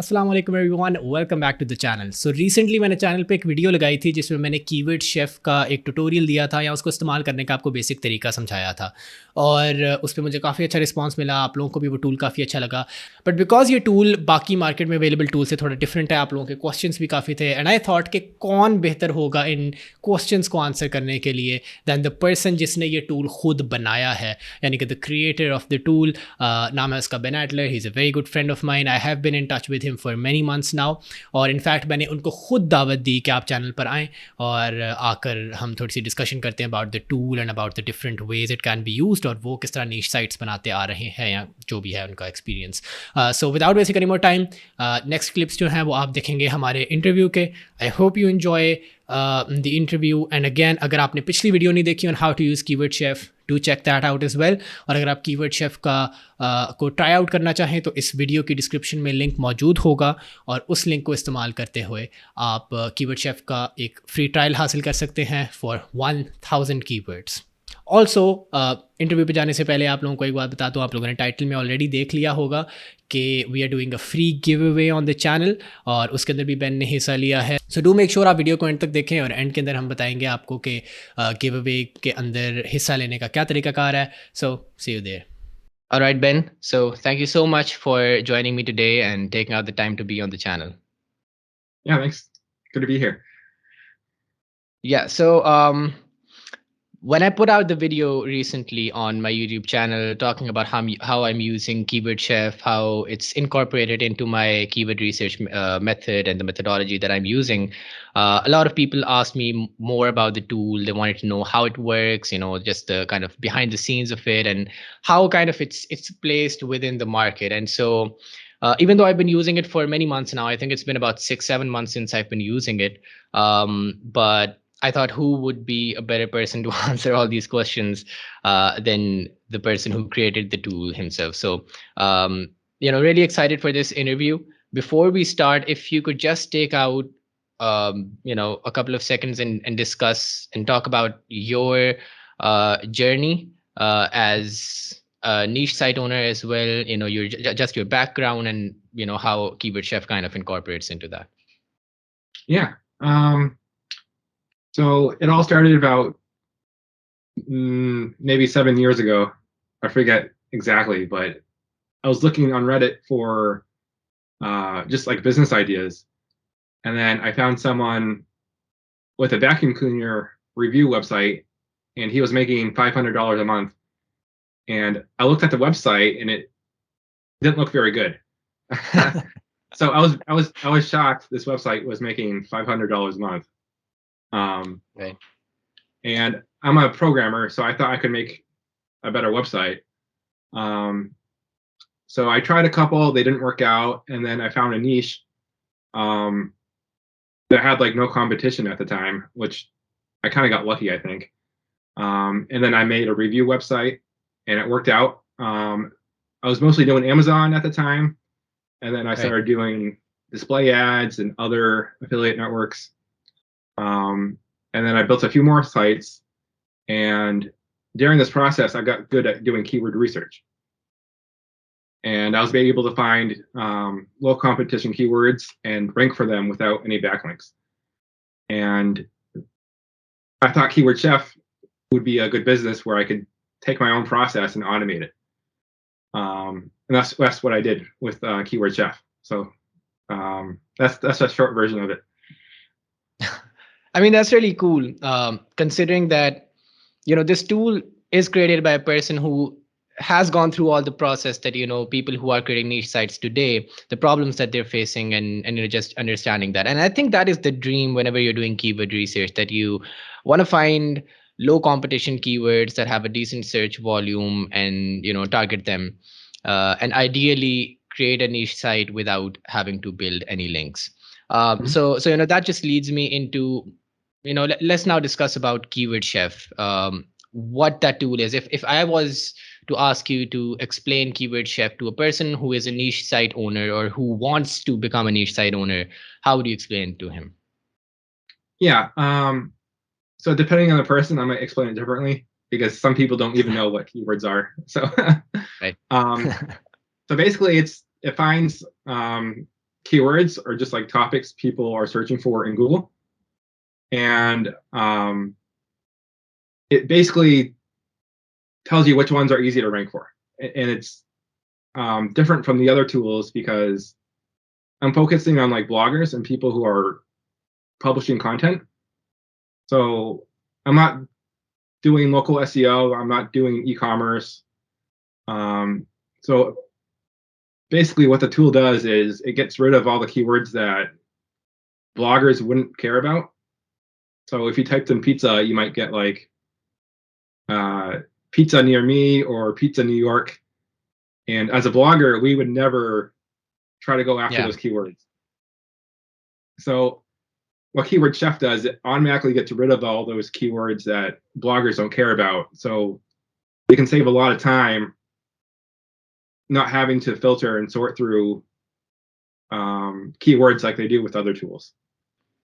अस्सलाम वालेकुम everyone, welcome back to the channel. So recently मैंने चैनल पे एक वीडियो लगाई थी जिसमें मैंने कीवर्ड शेफ़ का एक ट्यूटोरियल दिया था या उसको इस्तेमाल करने का आपको बेसिक तरीका समझाया था और उस पे मुझे काफ़ी अच्छा रिस्पांस मिला। आप लोगों को भी वो टूल काफ़ी अच्छा लगा। बट बिकॉज ये टूल बाकी मार्केट में अवेलेबल टूल से थोड़ा डिफरेंट है, आप लोगों के क्वेश्चंस भी काफ़ी थे एंड आई थॉट कि कौन बेहतर होगा इन क्वेश्चंस को आंसर करने के लिए दैन द पर्सन जिसने ये टूल खुद बनाया है, यानी कि the creator of the tool. नाम है उसका Ben Adler. He is a very good friend of mine. I have been in touch with him for many months now और इनफैक्ट मैंने उनको खुद दावत दी कि आप चैनल पर आएँ और आकर हम थोड़ी सी डिस्कशन करते हैं about the tool and about the different ways it can be used और वो किस तरह नीश साइट्स बनाते आ रहे हैं या जो भी है उनका experience. So without wasting any more time, next clips जो हैं वो आप देखेंगे हमारे इंटरव्यू के। I hope you enjoy the interview and again अगर आपने पिछली वीडियो नहीं देखी on how to use keyword chef, do check that out as well. और अगर आप कीवर्ड शेफ का को ट्राई आउट करना चाहें तो इस वीडियो की डिस्क्रिप्शन में लिंक मौजूद होगा और उस लिंक को इस्तेमाल करते हुए आप कीवर्ड शेफ का एक फ्री ट्रायल हासिल कर सकते हैं फॉर 1000 कीवर्ड्स। ऑल्सो इंटरव्यू पे जाने से पहले आप लोगों को एक बात बता दूँ, आप लोगों ने टाइटल में ऑलरेडी देख लिया होगा कि we are doing a free giveaway on the channel और उसके अंदर भी बेन ने हिस्सा लिया है। सो डू मेक श्योर आप वीडियो को एंड तक देखें और एंड के अंदर हम बताएंगे आपको कि गिव अवे के अंदर हिस्सा लेने का क्या तरीकाकार है। So see you there. All right, Ben. So thank you so much for joining me today and taking out the time to be on the channel. Yeah, thanks. Good to be here. Yeah, so when I put out the video recently on my YouTube channel talking about how I'm using Keyword Chef, how it's incorporated into my keyword research method and the methodology that I'm using, a lot of people asked me more about the tool. They wanted to know how it works, you know, just the kind of behind the scenes of it and how kind of it's placed within the market. And so even though I've been using it for many months now, I think it's been about 6-7 months since I've been using it. But I thought who would be a better person to answer all these questions than the person who created the tool himself. So, really excited for this interview. Before we start, if you could just take out, a couple of seconds and discuss and talk about your journey as a niche site owner as well. Just your background and how Keyword Chef kind of incorporates into that. Yeah. So it all started about maybe 7 years ago. I forget exactly, but I was looking on Reddit for just like business ideas. And then I found someone with a vacuum cleaner review website, and he was making $500 a month. And I looked at the website and it didn't look very good. So I was shocked this website was making $500 a month. Right. And I'm a programmer, so I thought I could make a better website. So I tried a couple, they didn't work out, and then I found a niche that had like no competition at the time, which I kind of got lucky, I think. And then I made a review website, and it worked out. I was mostly doing Amazon at the time, and then I started doing display ads and other affiliate networks. And then I built a few more sites, and during this process, I got good at doing keyword research. And I was able to find low competition keywords and rank for them without any backlinks. And I thought Keyword Chef would be a good business where I could take my own process and automate it. And that's what I did with Keyword Chef. So that's a short version of it. I mean, that's really cool. Considering that, this tool is created by a person who has gone through all the process that, people who are creating niche sites today, the problems that they're facing and just understanding that. And I think that is the dream whenever you're doing keyword research, that you want to find low competition keywords that have a decent search volume and, target them. And ideally create a niche site without having to build any links. So that just leads me into, let's now discuss about Keyword Chef. What that tool is. If I was to ask you to explain Keyword Chef to a person who is a niche site owner or who wants to become a niche site owner, how would you explain it to him? Yeah. So depending on the person, I might explain it differently because some people don't even know what keywords are. So, right. So basically it finds keywords are just like topics people are searching for in Google. And it basically tells you which ones are easy to rank for. And it's different from the other tools because I'm focusing on like bloggers and people who are publishing content. So I'm not doing local SEO. I'm not doing e-commerce. So basically what the tool does is it gets rid of all the keywords that bloggers wouldn't care about. So if you typed in pizza, you might get like pizza near me or pizza New York. And as a blogger, we would never try to go after those keywords. So what Keyword Chef does, it automatically gets rid of all those keywords that bloggers don't care about. So you can save a lot of time not having to filter and sort through keywords like they do with other tools.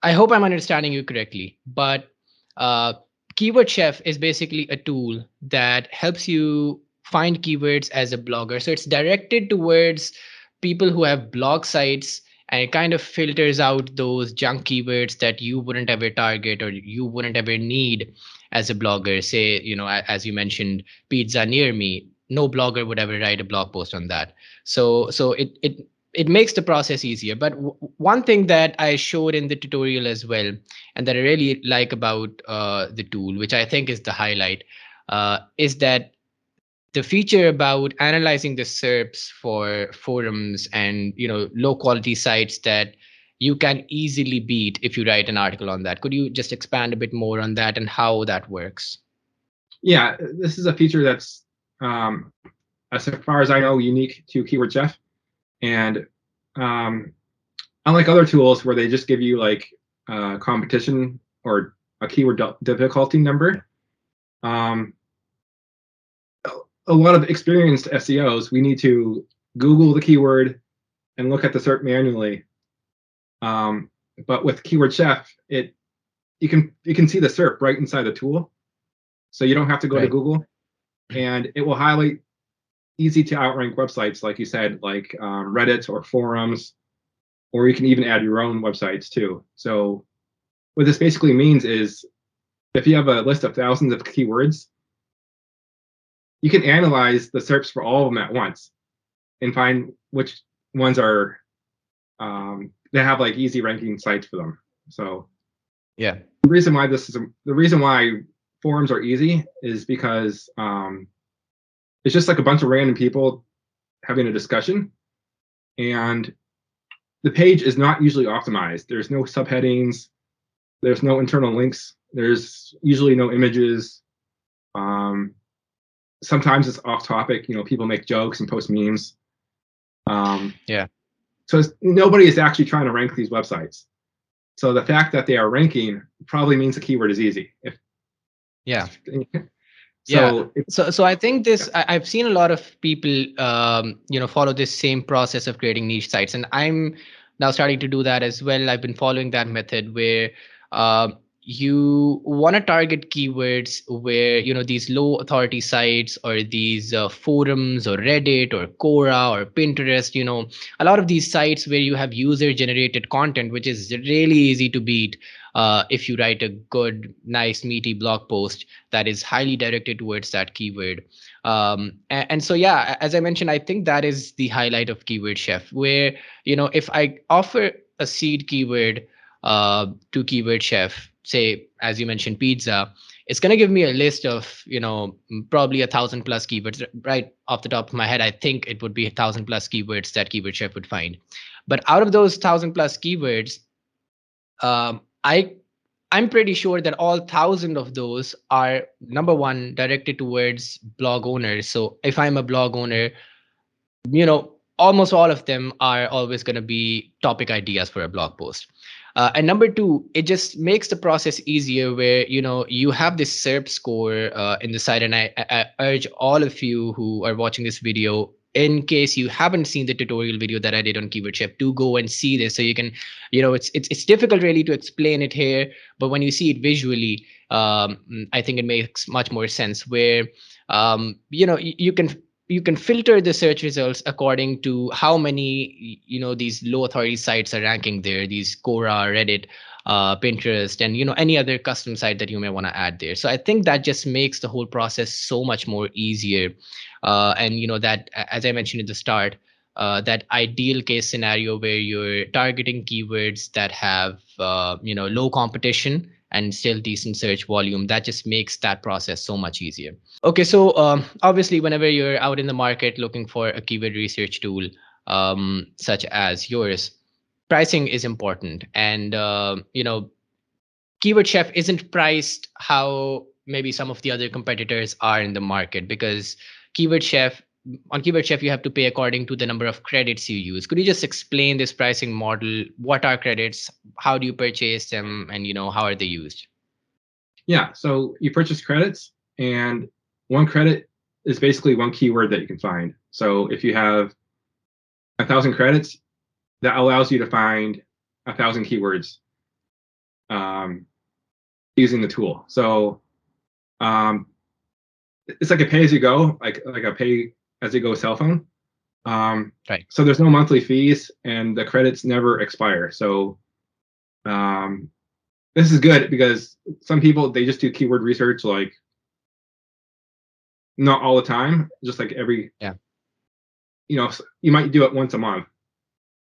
I hope I'm understanding you correctly, but Keyword Chef is basically a tool that helps you find keywords as a blogger. So it's directed towards people who have blog sites, and it kind of filters out those junk keywords that you wouldn't ever target or you wouldn't ever need as a blogger. Say, as you mentioned, pizza near me. No blogger would ever write a blog post on that. So it makes the process easier. But one thing that I showed in the tutorial as well, and that I really like about the tool, which I think is the highlight, is that the feature about analyzing the SERPs for forums and low quality sites that you can easily beat if you write an article on that. Could you just expand a bit more on that and how that works? Yeah, this is a feature that's, as far as I know, unique to Keyword Chef. And unlike other tools where they just give you like competition or a keyword difficulty number, a lot of experienced SEOs, we need to Google the keyword and look at the SERP manually. But with Keyword Chef, you can see the SERP right inside the tool, so you don't have to go to Google, and it will highlight easy to outrank websites, like you said, like Reddit or forums, or you can even add your own websites too. So what this basically means is if you have a list of thousands of keywords, you can analyze the SERPs for all of them at once and find which ones are they have like easy ranking sites for them. So yeah, the reason why forums are easy is because it's just like a bunch of random people having a discussion, and the page is not usually optimized. There's no subheadings, there's no internal links, there's usually no images. Sometimes it's off topic, people make jokes and post memes. yeah. So nobody is actually trying to rank these websites. So the fact that they are ranking probably means the keyword is easy. Yeah. So so I think I've seen a lot of people follow this same process of creating niche sites, and I'm now starting to do that as well. I've been following that method where uh, you want to target keywords where these low authority sites or these forums or Reddit or Quora or Pinterest, a lot of these sites where you have user generated content, which is really easy to beat if you write a good, nice, meaty blog post that is highly directed towards that keyword. And so, yeah, as I mentioned, I think that is the highlight of Keyword Chef, where, if I offer a seed keyword to Keyword Chef, say, as you mentioned, pizza, it's going to give me a list of, probably 1,000+ keywords right off the top of my head. I think it would be 1,000+ keywords that Keyword Chef would find. But out of those 1,000+ keywords, um, I I'm pretty sure that all 1,000 of those are, number one, directed towards blog owners. So if I'm a blog owner, almost all of them are always going to be topic ideas for a blog post. And number two, it just makes the process easier where you have this SERP score in the site, and I urge all of you who are watching this video, in case you haven't seen the tutorial video that I did on Keyword Chef, to go and see this so you can, it's difficult really to explain it here, but when you see it visually, I think it makes much more sense. Where you can you can filter the search results according to how many these low authority sites are ranking there, these Quora, Reddit, Pinterest, and any other custom site that you may want to add there. So I think that just makes the whole process so much more easier. And that, as I mentioned at the start, that ideal case scenario where you're targeting keywords that have low competition and still decent search volume, that just makes that process so much easier. Okay, so obviously, whenever you're out in the market looking for a keyword research tool, such as yours, pricing is important. And Keyword Chef isn't priced how maybe some of the other competitors are in the market, because Keyword Chef on Keyword Chef you have to pay according to the number of credits you use. Could you just explain this pricing model? What are credits? How do you purchase them? And how are they used? Yeah, so you purchase credits, and one credit is basically one keyword that you can find. So if you have 1,000 credits, that allows you to find 1,000 keywords um, using the tool. So um, it's like a pay as you go, like a pay as you go cell phone. Right. So there's no monthly fees, and the credits never expire. So this is good because some people, they just do keyword research like not all the time, just like every, Yeah. you might do it once a month,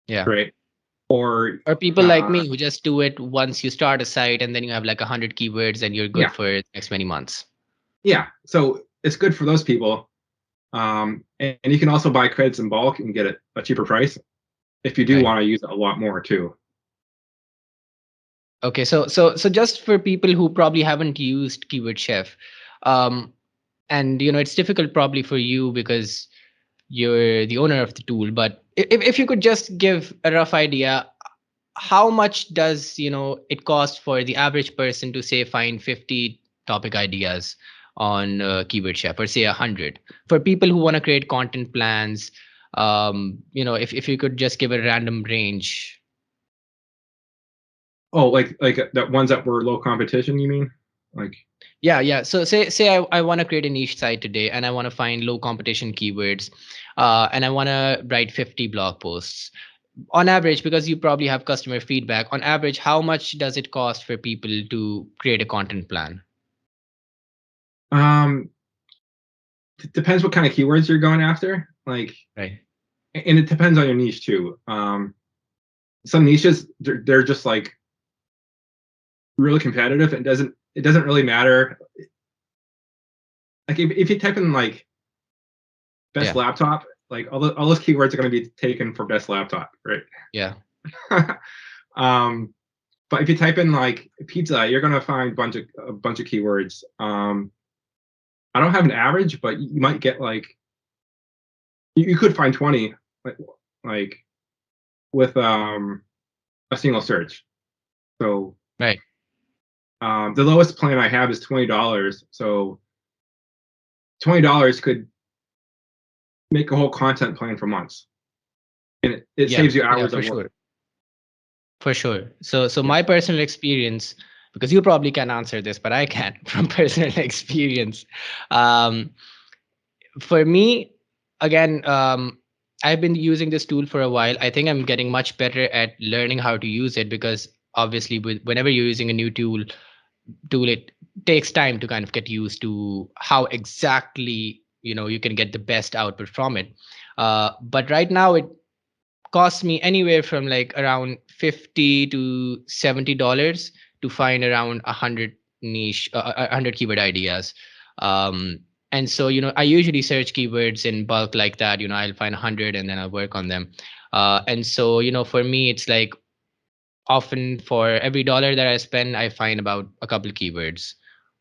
Yeah. right? Or Or people like me who just do it once you start a site, and then you have like 100 keywords and you're good yeah, for the next many months. yeah. So it's good for those people. And you can also buy credits in bulk and get it a cheaper price if you do Right. want to use it a lot more too. Okay. So just for people who probably haven't used Keyword Chef, um, and it's difficult probably for you because you're the owner of the tool, but if you could just give a rough idea, how much does it cost for the average person to say find 50 topic ideas on Keyword Chef, or say 100 for people who want to create content plans? If you could just give a random range. Oh, like the ones that were low competition, you mean? Like, Yeah. So say I want to create a niche site today, and I want to find low competition keywords, and I want to write 50 blog posts on average, because you probably have customer feedback. On average, how much does it cost for people to create a content plan? um, depends what kind of keywords you're going after. Like, Right. and it depends on your niche too. Some niches, they're just like really competitive. It doesn't really matter. Like if you type in like best Yeah. laptop, like all those keywords are going to be taken for best laptop, right? Yeah. um, but if you type in like pizza, you're going to find a bunch of keywords. I don't have an average, but you might get like you could find 20 like like with a single search. So Right. the lowest plan I have is $20. So $20 could make a whole content plan for months, and it Yeah. saves you Yeah. hours For of work. sure. For sure. So Yeah. my personal experience, because you probably can answer this, but I can from personal experience. Um, for me, again, I've been using this tool for a while. I think I'm getting much better at learning how to use it, because obviously, whenever you're using a new tool, it takes time to kind of get used to how exactly you can get the best output from it. But right now, it costs me anywhere from like around 50 to $70 to find around 100 niche 100 keyword ideas. um and so I usually search keywords in bulk like that. I'll find 100 and then I'll work on them. And so for me, it's like often for every dollar that I spend, I find about a couple keywords,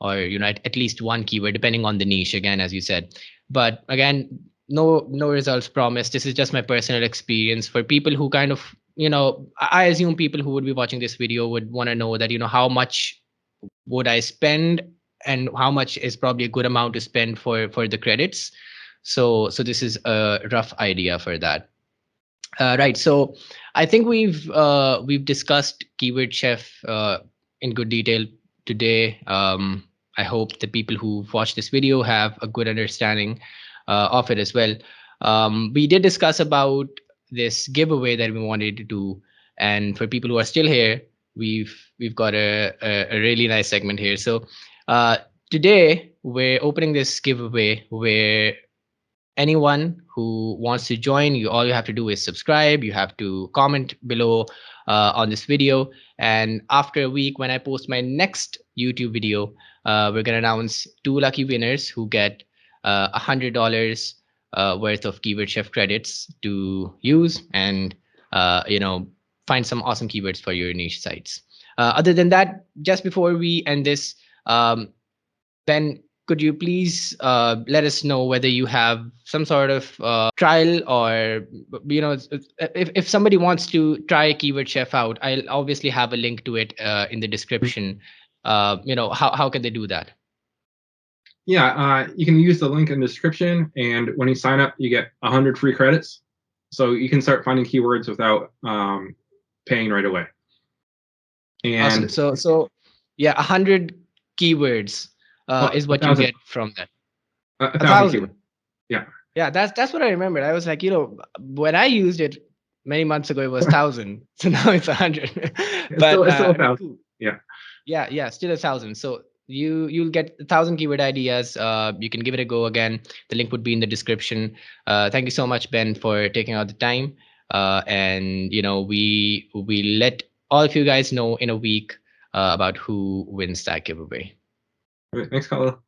or at least one keyword, depending on the niche. Again, as you said, but again, no results promised. This is just my personal experience. For people who kind of I assume people who would be watching this video would want to know that how much would I spend, and how much is probably a good amount to spend for the credits. So this is a rough idea for that. Right. So I think we've discussed Keyword Chef in good detail today. I hope the people who watch this video have a good understanding. of it as well. We did discuss about this giveaway that we wanted to do, and for people who are still here, we've got a really nice segment here. So today we're opening this giveaway where anyone who wants to join, you all you have to do is subscribe. You have to comment below on this video, and after a week when I post my next YouTube video, we're going to announce two lucky winners who get $100 worth of keyword chef credits to use and find some awesome keywords for your niche sites. Other than that, just before we end this, Ben, could you please let us know whether you have some sort of trial, or if somebody wants to try Keyword Chef out, I'll obviously have a link to it in the description. How can they do that? Yeah, you can use the link in the description, and when you sign up, you get 100 free credits. So you can start finding keywords without paying right away. And awesome. So yeah, 100 keywords is what you get from that. 1,000 keywords. Yeah. Yeah, that's what I remembered. I was like, when I used it many months ago, it was 1,000. So now it's 100. But it's still 1,000. Cool. Yeah. Yeah, still 1,000. So you'll get 1,000 keyword ideas. You can give it a go again. The link would be in the description. Thank you so much, Ben, for taking out the time. And we let all of you guys know in a week about who wins that giveaway. All right, thanks, Carlo.